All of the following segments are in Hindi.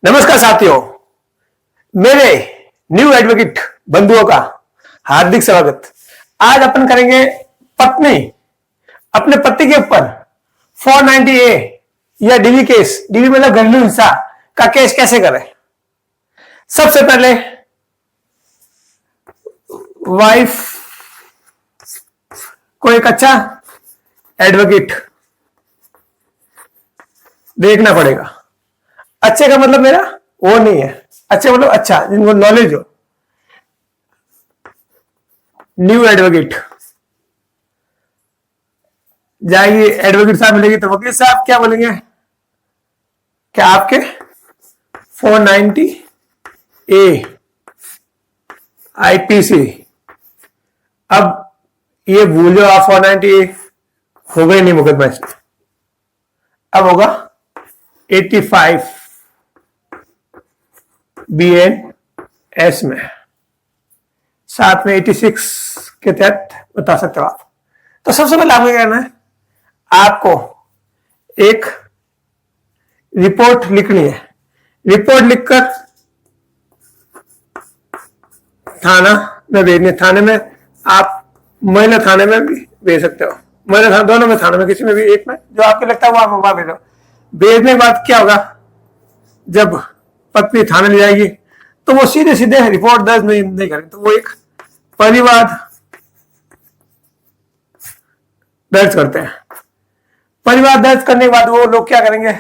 नमस्कार साथियों, मेरे न्यू एडवोकेट बंधुओं का हार्दिक स्वागत। आज अपन करेंगे पत्नी अपने पति के ऊपर 490 ए या डीवी केस, डीवी मतलब घरेलू हिंसा का केस कैसे करें। सबसे पहले वाइफ को एक अच्छा एडवोकेट देखना पड़ेगा। अच्छे का मतलब मेरा वो नहीं है, अच्छे मतलब अच्छा, जिनको नॉलेज हो। न्यू एडवोकेट जाएगी, एडवोकेट साहब मिलेगी तो वकील साहब क्या बोलेंगे, क्या आपके 490 ए आईपीसी, अब ये भूल जाओ आप 490 ए हो गए नहीं मुकदमा इसमें, अब होगा 85 BNS में, साथ में 86 के तहत बता सकते हो आप। तो सबसे पहले आपको क्या करना है, आपको एक रिपोर्ट लिखनी है। रिपोर्ट लिखकर थाना में भेजनी है। थाने में आप महिला थाने में भी भेज सकते हो, महिला थाना, दोनों में, थाने में किसी में भी एक में, जो आपको लगता है वो आप वहां भेजो। भेजने के बाद क्या होगा, जब पत्नी थाने ले जाएगी तो वो सीधे सीधे रिपोर्ट दर्ज नहीं करेंगे, तो वो एक परिवाद दर्ज करते हैं। परिवाद दर्ज करने के बाद वो लोग क्या करेंगे,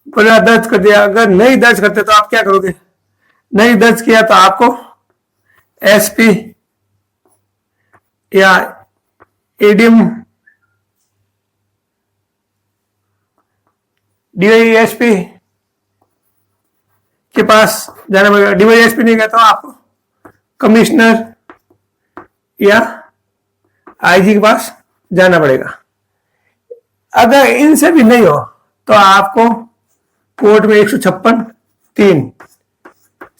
परिवाद दर्ज कर दिया, अगर नहीं दर्ज करते तो आप क्या करोगे, नहीं दर्ज किया तो आपको एसपी या एडीएम, डीवाईएसपी के पास जाना पड़ेगा। डीवाईएसपी नहीं गया तो आपको कमिश्नर या आईजी के पास जाना पड़ेगा। अगर इनसे भी नहीं हो तो आपको कोर्ट में 156(3)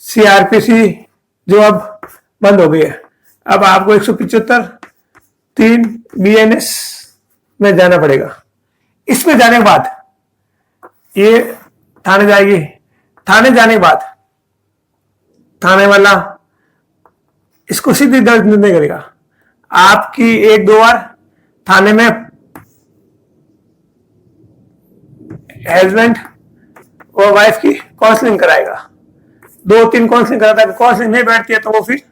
सीआरपीसी जो अब बंद हो गई है, अब आपको 175(3) बीएनएस में जाना पड़ेगा। इसमें जाने के बाद ये थाने जाएगी। थाने जाने के बाद थाने वाला इसको सीधी दर्ज नहीं करेगा, आपकी 1-2 बार थाने में हस्बैंड और वाइफ की काउंसलिंग कराएगा। 2-3 काउंसलिंग कराता है, काउंसलिंग नहीं बैठती है तो वो फिर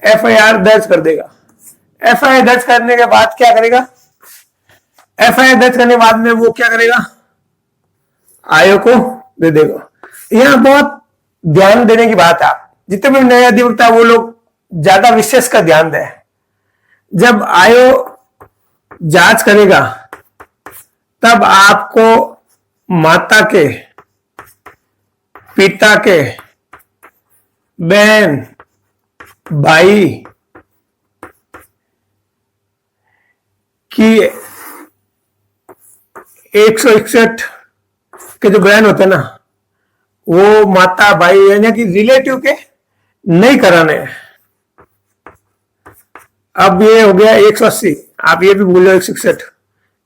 एफआईआर दर्ज कर देगा। एफआईआर दर्ज करने के बाद क्या करेगा, एफआईआर दर्ज करने के बाद में वो क्या करेगा, आयोग को दे देगा। यहां बहुत ध्यान देने की बात है, आप जितने भी नया अधिवक्ता है वो लोग ज्यादा विशेष का ध्यान दें। जब आयोग जांच करेगा तब आपको माता के, पिता के, बहन, भाई की 161 के जो बयान होते हैं ना, वो माता, भाई यानी कि रिलेटिव के नहीं कराने हैं। अब ये हो गया 180, आप ये भी भूल जाओ 161,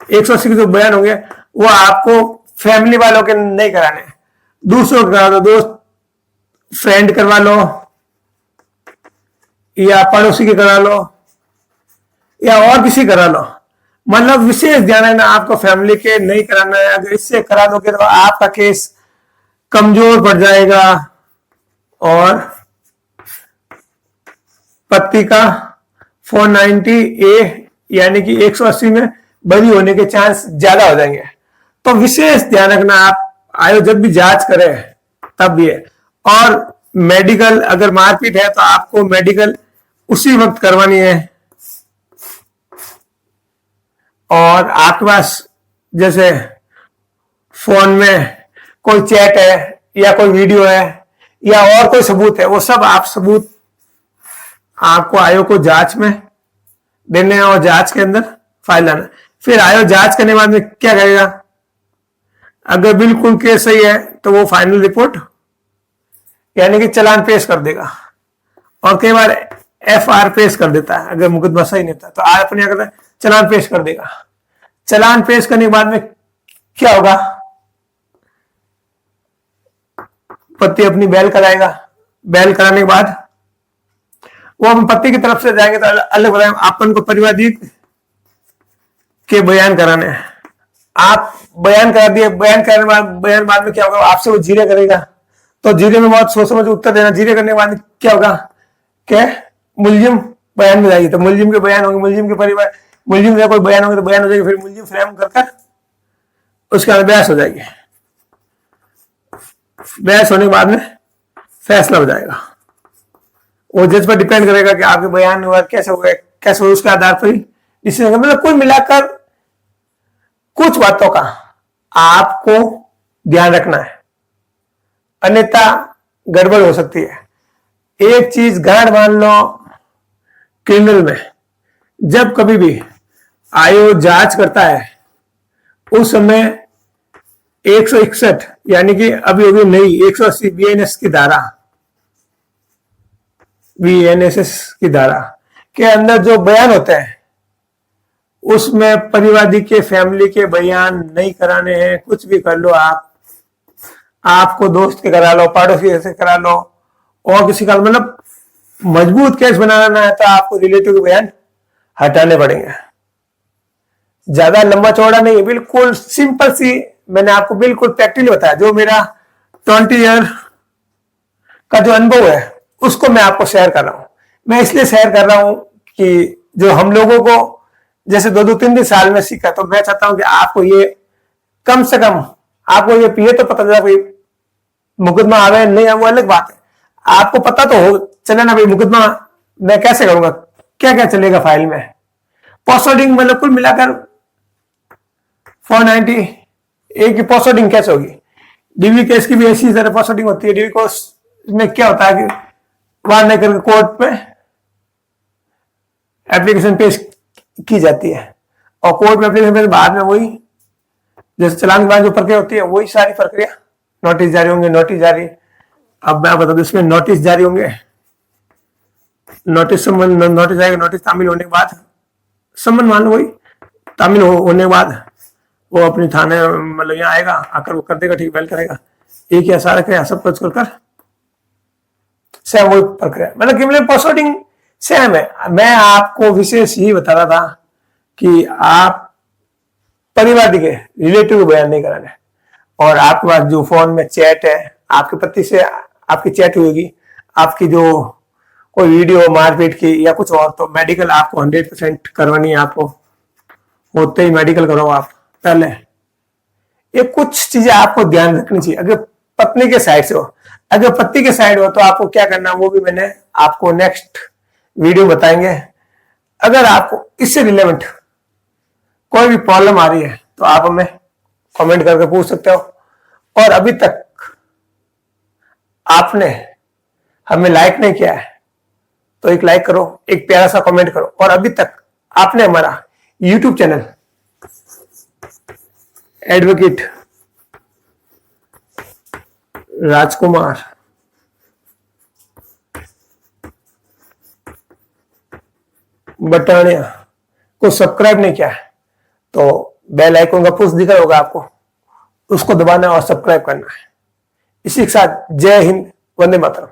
180 के जो बयान होंगे वो आपको फैमिली वालों के नहीं कराने, दूसरों को करा दो, दोस्त फ्रेंड करवा लो या पड़ोसी के करा लो या और किसी करा लो। मतलब विशेष ध्यान है ना, आपको फैमिली के नहीं कराना है। अगर इससे करा दोगे तो आपका केस कमजोर पड़ जाएगा और पति का 490 ए यानी कि 180 में बरी होने के चांस ज्यादा हो जाएंगे। तो विशेष ध्यान रखना, आप आयोग जब भी जांच करें तब ये, और मेडिकल अगर मारपीट है तो आपको मेडिकल उसी वक्त करवानी है। और आपके पास जैसे फोन में कोई चैट है या कोई वीडियो है या और कोई सबूत है, वो सब आप सबूत आपको आयोग को जांच में देने हैं और जांच के अंदर फाइल लाना। फिर आयोग जांच करने के बाद में क्या करेगा, अगर बिल्कुल केस सही है तो वो फाइनल रिपोर्ट यानी कि चालान पेश कर देगा, और कई बार एफआर पेश कर देता है। अगर मुकदमा सही नहीं था तो आज अपने चालान पेश कर देगा। चालान पेश करने के बाद में क्या होगा, पति अपनी बैल कराएगा, बैल कराने के बाद वो हम पति की तरफ से जाएंगे तो अलग बताएंगे, अपन को परिवादी के बयान कराने हैं। आप बयान करा दिए, बयान करने बाद में क्या होगा, आपसे वो जीरे करेगा, तो जीरे में बहुत सोच समझ उत्तर देना। जीरे करने के बाद क्या होगा, क्या मुलजिम बयान में जाएगी, तो मुलजिम के बयान होंगे, मुलजिम के परिवार, मुलजिम का कोई बयान होंगे तो बयान हो जाएगी, फिर मुलजिम फ्रेम कर उसके बाद बहस हो जाएगी। बहस होने के बाद में फैसला हो जाएगा। वो जज पर डिपेंड करेगा कि आपके बयान हुआ कैसे हुआ, कैसे हुआ, उसके आधार पर ही डिसीजन। मतलब कुल मिलाकर कुछ बातों का आपको ध्यान रखना है, अन्यथा गड़बड़ हो सकती है। एक चीज गांठ मान लो, क्रिमिनल में जब कभी भी आयोग जांच करता है उस समय 161 यानी कि अभी होगी नई 180 बीएनएस की धारा, बीएनएसएस की धारा के अंदर जो बयान होते हैं उसमें परिवादी के फैमिली के बयान नहीं कराने हैं। कुछ भी कर लो आप, आपको दोस्त के करा लो, पड़ोसी से करा लो, और किसी का, मतलब मजबूत केस बनाना है तो आपको रिलेटिव के बयान हटाने पड़ेंगे। ज्यादा लंबा चौड़ा नहीं है, बिल्कुल सिंपल सी मैंने आपको बिल्कुल प्रैक्टिकली बताया। जो मेरा 20 ईयर का जो अनुभव है उसको मैं आपको शेयर कर रहा हूं। मैं इसलिए शेयर कर रहा हूं कि जो हम लोगों को जैसे 2-3 साल में सीखा, तो मैं चाहता हूं कि आपको ये कम से कम आपको ये पिए तो पता चला, कोई मुकदमा आवे नहीं है वो अलग बात है, आपको पता तो हो चले ना भाई मुकदमा मैं कैसे करूंगा, क्या क्या चलेगा फाइल में। पोस्टोडिंग मतलब कुल मिलाकर 490 एक की पोस्टोडिंग कैसे होगी। डीवी केस की भी ऐसी तरह पोस्टोडिंग होती है। डीवी केस में क्या होता है कि वहां नहीं करके कोर्ट में एप्लीकेशन पेश की जाती है, और कोर्ट में एप्लीकेशन बाद में वही जैसे चालान के बाद जो प्रक्रिया होती है वही सारी प्रक्रिया, नोटिस जारी होंगे, नोटिस जारी, अब मैं बता दूं इसमें नोटिस जारी होंगे, नोटिस आएगा, नोटिस तामील होने के बाद सम्मन मान लो वही तामील होने के बाद वो अपनी थाने मतलब यहाँ आएगा, आकर वो कर देगा, ठीक बैल करेगा, एक ही आसार है सब कुछ कर सेम वही प्रक्रिया, मतलब कि पोस्टोडिंग सेम है। मैं आपको विशेष ही बता रहा था कि आप परिवादी के रिलेटिव को बयान नहीं कराना है, और आपके पास जो फोन में चैट है, आपके पति से आपकी चैट होगी, आपकी जो कोई वीडियो मारपीट की या कुछ और, तो मेडिकल आपको 100% करवानी है। आपको होते ही मेडिकल करो आप पहले। ये कुछ चीजें आपको ध्यान रखनी चाहिए अगर पत्नी के साइड से हो। अगर पति के साइड हो तो आपको क्या करना, वो भी मैंने आपको नेक्स्ट वीडियो बताएंगे। अगर आपको इससे रिलेवेंट कोई भी प्रॉब्लम आ रही है तो आप हमें कमेंट करके पूछ सकते हो, और अभी तक आपने हमें लाइक नहीं किया है तो एक लाइक करो, एक प्यारा सा कमेंट करो, और अभी तक आपने हमारा YouTube चैनल एडवोकेट राजकुमार बटानिया को सब्सक्राइब नहीं किया है तो बेल आइकन का पुश दिख रहा होगा आपको, उसको दबाना और सब्सक्राइब करना है। इसी के साथ जय हिंद, वंदे मातरम।